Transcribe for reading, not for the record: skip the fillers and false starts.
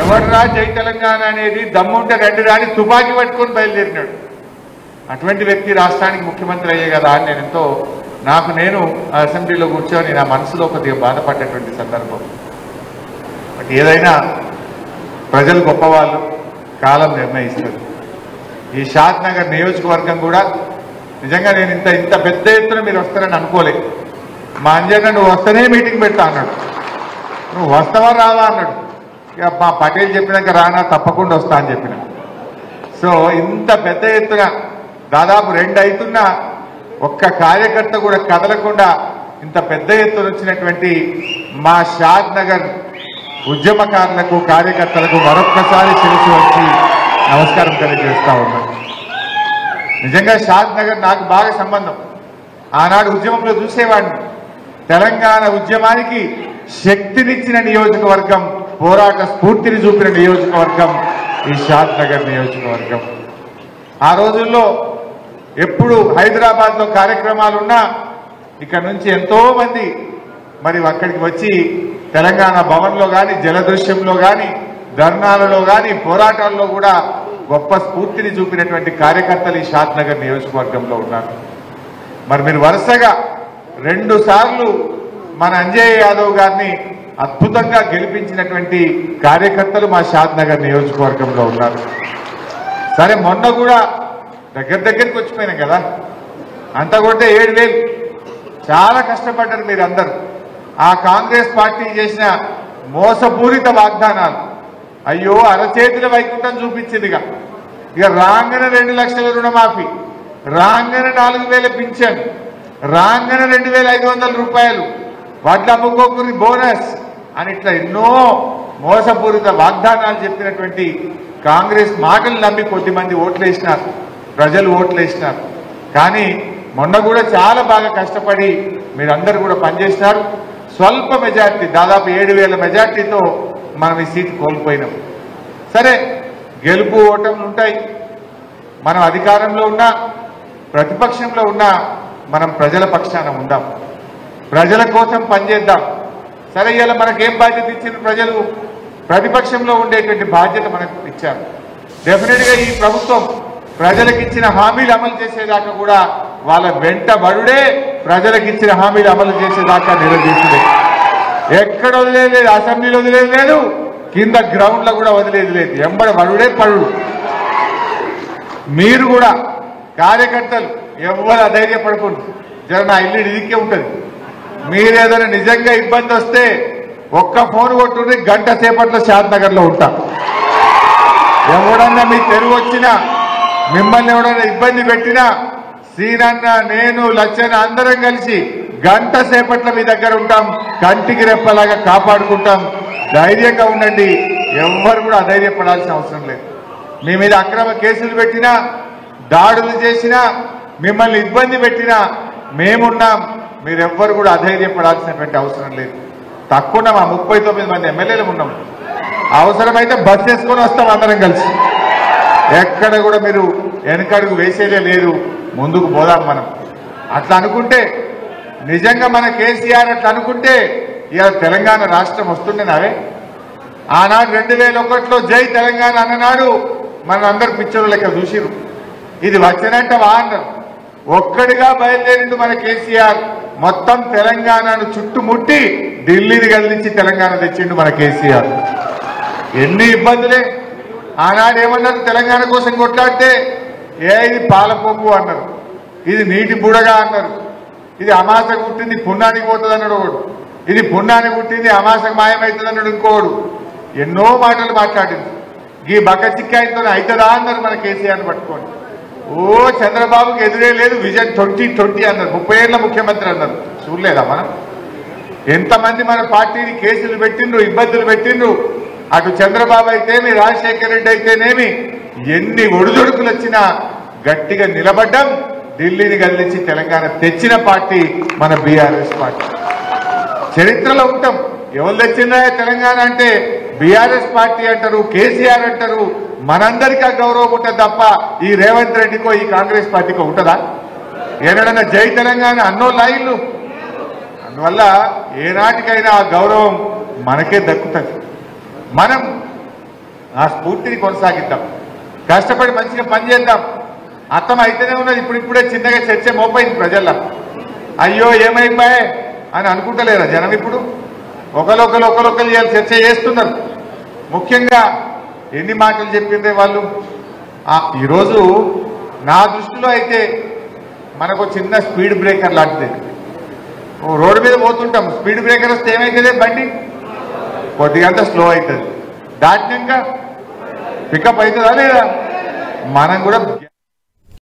ఎవర్రా జై తెలంగాణ అనేది దమ్ముంటే రెండు రాని తుపాకీ పట్టుకొని బయలుదేరినాడు. అటువంటి వ్యక్తి రాష్ట్రానికి ముఖ్యమంత్రి అయ్యే కదా అని నేను అసెంబ్లీలో కూర్చొని నా మనసులో కొద్దిగా బాధపడ్డటువంటి సందర్భం. బట్ ఏదైనా ప్రజలు గొప్పవాళ్ళు, కాలం నిర్ణయిస్తారు. ఈ షాద్ నగర్ నియోజకవర్గం కూడా నిజంగా నేను ఇంత పెద్ద ఎత్తున మీరు వస్తారని అనుకోలే. మా అంజన్న నువ్వు వస్తేనే మీటింగ్ పెడతా అన్నాడు. నువ్వు వస్తావా రావా అన్నాడు. ఇక మా పటేల్ చెప్పినాక రానా తప్పకుండా వస్తా అని చెప్పిన. సో ఇంత పెద్ద ఎత్తున దాదాపు 2 అవుతున్నా ఒక్క కార్యకర్త కూడా కదలకుండా ఇంత పెద్ద ఎత్తున వచ్చినటువంటి మా షాద్ నగర్ ఉద్యమకారులకు కార్యకర్తలకు మరొక్కసారి శిరస్సు వచ్చి నమస్కారం తెలియజేస్తా ఉన్నాను. నిజంగా షాద్ నగర్ నాకు బాగా సంబంధం. ఆనాడు ఉద్యమంలో చూసేవాడిని. తెలంగాణ ఉద్యమానికి శక్తినిచ్చిన నియోజకవర్గం, పోరాట స్ఫూర్తిని చూపిన నియోజకవర్గం ఈ షాద్ నగర్ నియోజకవర్గం. ఆ రోజుల్లో ఎప్పుడు హైదరాబాద్లో కార్యక్రమాలున్నా ఇక్కడ నుంచి ఎంతో మంది మరి అక్కడికి వచ్చి తెలంగాణ భవన్లో కానీ, జలదృశ్యంలో కానీ, ధర్నాలలో కానీ, పోరాటాల్లో కూడా గొప్ప స్ఫూర్తిని చూపినటువంటి కార్యకర్తలు ఈ షాద్ నగర్ నియోజకవర్గంలో ఉన్నారు. మరి మీరు వరుసగా 2 సార్లు మన అంజయ్య యాదవ్ గారిని అద్భుతంగా గెలిపించినటువంటి కార్యకర్తలు మా షాద్ నగర్ నియోజకవర్గంలో ఉన్నారు. సరే మొన్న కూడా దగ్గరికి వచ్చిపోయినాం కదా, అంతా కొడితే 7,000. చాలా కష్టపడ్డారు మీరందరూ. ఆ కాంగ్రెస్ పార్టీ చేసిన మోసపూరిత వాగ్దానాలు అయ్యో అరచేతుల వైకుంఠం చూపించిందిగా. ఇక రాంగన 2 లక్షల రుణమాఫీ, రాంగన 4,000 పింఛన్, రాంగన 2,500 రూపాయలు, వడ్ల అమ్ముకోకుని బోనస్ అని ఇట్లా ఎన్నో మోసపూరిత వాగ్దానాలు చెప్పినటువంటి కాంగ్రెస్ మాటలు నమ్మి కొద్దిమంది ఓట్లేసినారు, ప్రజలు ఓట్లేసినారు. కానీ మొన్న కూడా చాలా బాగా కష్టపడి మీరందరూ కూడా పనిచేసినారు. స్వల్ప మెజార్టీ, దాదాపు 7,000 మెజార్టీతో మనం ఈ సీట్ కోల్పోయినాం. సరే గెలుపు ఓటములు ఉంటాయి. మనం అధికారంలో ఉన్నా ప్రతిపక్షంలో ఉన్నా మనం ప్రజల పక్షాన ఉందాం, ప్రజల కోసం పనిచేద్దాం. సరే ఇలా మనకేం బాధ్యత ఇచ్చిన ప్రజలు, ప్రతిపక్షంలో ఉండేటువంటి బాధ్యత మనకు ఇచ్చారు. డెఫినెట్గా ఈ ప్రభుత్వం ప్రజలకు ఇచ్చిన హామీలు అమలు చేసేదాకా కూడా వాళ్ళ వెంటబడుడే ప్రజలకు ఇచ్చిన హామీలు అమలు చేసేదాకా నిలదీసుడే. ఎక్కడ వదిలేదు లేదు, అసెంబ్లీలో వదిలేదు లేదు, కింద గ్రౌండ్లో కూడా వదిలేదు లేదు, ఎంబడబడుడే పడుడు. మీరు కూడా కార్యకర్తలు ఎవరు అధైర్యపడకూడదు. జర నా ఇల్లు ఇదికే ఉంటుంది. మీరేదైనా నిజంగా ఇబ్బంది వస్తే ఒక్క ఫోన్ కొట్టుండి గంట సేపట్లో షాద్ నగర్లో ఉంటా. ఎవడన్నా మీ తెరువు వచ్చినా, మిమ్మల్ని ఎవడన్నా ఇబ్బంది పెట్టినా సీనన్న, నేను, లచ్చన్న అందరం కలిసి గంట సేపట్లో మీ దగ్గర ఉంటాం. కంటికి రెప్పలాగా కాపాడుకుంటాం. ధైర్యంగా ఉండండి. ఎవ్వరు కూడా అధైర్యపడాల్సిన అవసరం లేదు. మీ మీద అక్రమ కేసులు పెట్టినా, దాడులు చేసినా, మిమ్మల్ని ఇబ్బంది పెట్టినా మేమున్నాం. మీరెవ్వరు కూడా అధైర్యపడాల్సినటువంటి అవసరం లేదు. తక్కువ మా 39 మంది ఎమ్మెల్యేలు ఉన్నాం. అవసరమైతే బస్ వేసుకొని వస్తాం అందరం కలిసి. ఎక్కడ కూడా మీరు వెనకడుగు వేసేదే లేదు. ముందుకు పోదాం మనం. అట్లా అనుకుంటే, నిజంగా మన కేసీఆర్ అట్లా అనుకుంటే ఇవాళ తెలంగాణ రాష్ట్రం వస్తుండేనావే. ఆనాడు 2001లో జై తెలంగాణ అన్ననాడు మన అందరు పిక్చర్లు లెక్క చూసిరు. ఇది వచ్చినట్ట అన్నారు. ఒక్కడిగా బయలుదేరిండు మన కేసీఆర్. మొత్తం తెలంగాణను చుట్టుముట్టి ఢిల్లీని కదిలించి తెలంగాణ తెచ్చిండు మన కేసీఆర్. ఎన్ని ఇబ్బందులే. ఆనాడు ఏమన్నారు, తెలంగాణ కోసం కొట్లాడితే ఇది పాలపొంగు అన్నారు, ఇది నీటి బుడగా అన్నారు, ఇది అమాసకు పుట్టింది పుణ్యానికి పోతుంది అన్నాడు ఒకడు, ఇది పుణ్యానికి పుట్టింది అమాసకు మాయమవుతుంది అన్నాడు ఇంకోడు. ఎన్నో మాటలు మాట్లాడింది. ఈ బక్క చిక్కాయితో అవుతుందా అన్నారు మన కేసీఆర్ని పట్టుకొని. ఓ చంద్రబాబుకి ఎదురే లేదు, విజన్ 2020 అన్నారు. 30 ఏళ్ల ముఖ్యమంత్రి అన్నారు. చూడలేదా మనం? ఎంతమంది మన పార్టీని కేసులు పెట్టిండ్రు, ఇబ్బందులు పెట్టిండ్రు. అటు చంద్రబాబు అయితేమి, రాజశేఖర రెడ్డి అయితేనేమి, ఎన్ని ఒడిదొడుకులు వచ్చినా గట్టిగా నిలబడ్డం. ఢిల్లీని కదిలించి తెలంగాణ తెచ్చిన పార్టీ మన బీఆర్ఎస్ పార్టీ. చరిత్రలో ఉంటాం. ఎవరు తెచ్చిందా తెలంగాణ అంటే బీఆర్ఎస్ పార్టీ అంటారు, కేసీఆర్ అంటారు. మనందరికీ ఆ గౌరవం ఉంటుంది తప్ప ఈ రేవంత్ రెడ్డికో ఈ కాంగ్రెస్ పార్టీకో ఉంటుందా? ఏనాడన్నా జై తెలంగాణ అన్నో లైన్లు. అందువల్ల ఏనాటికైనా ఆ గౌరవం మనకే దక్కుతుంది. మనం ఆ స్ఫూర్తిని కొనసాగిద్దాం, కష్టపడి మంచిగా పనిచేద్దాం. అర్థం అయితేనే ఉన్నది. ఇప్పుడిప్పుడే చిన్నగా చర్చ మోపైంది ప్రజల్లో. అయ్యో ఏమైపోయాయి అని అనుకుంటలేరా జనం? ఇప్పుడు ఒకరొకరు చర్చ చేస్తున్నారు. ముఖ్యంగా ఎన్ని మాటలు చెప్పిందే వాళ్ళు. ఈరోజు నా దృష్టిలో అయితే మనకు చిన్న స్పీడ్ బ్రేకర్ లాంటిది. రోడ్డు మీద పోతుంటాం, స్పీడ్ బ్రేకర్ వస్తే ఏమవుతుంది? బండి కొద్దిగంత స్లో అవుతుంది, దాటినాక పికప్ అవుతుందా లేదా? మనం కూడా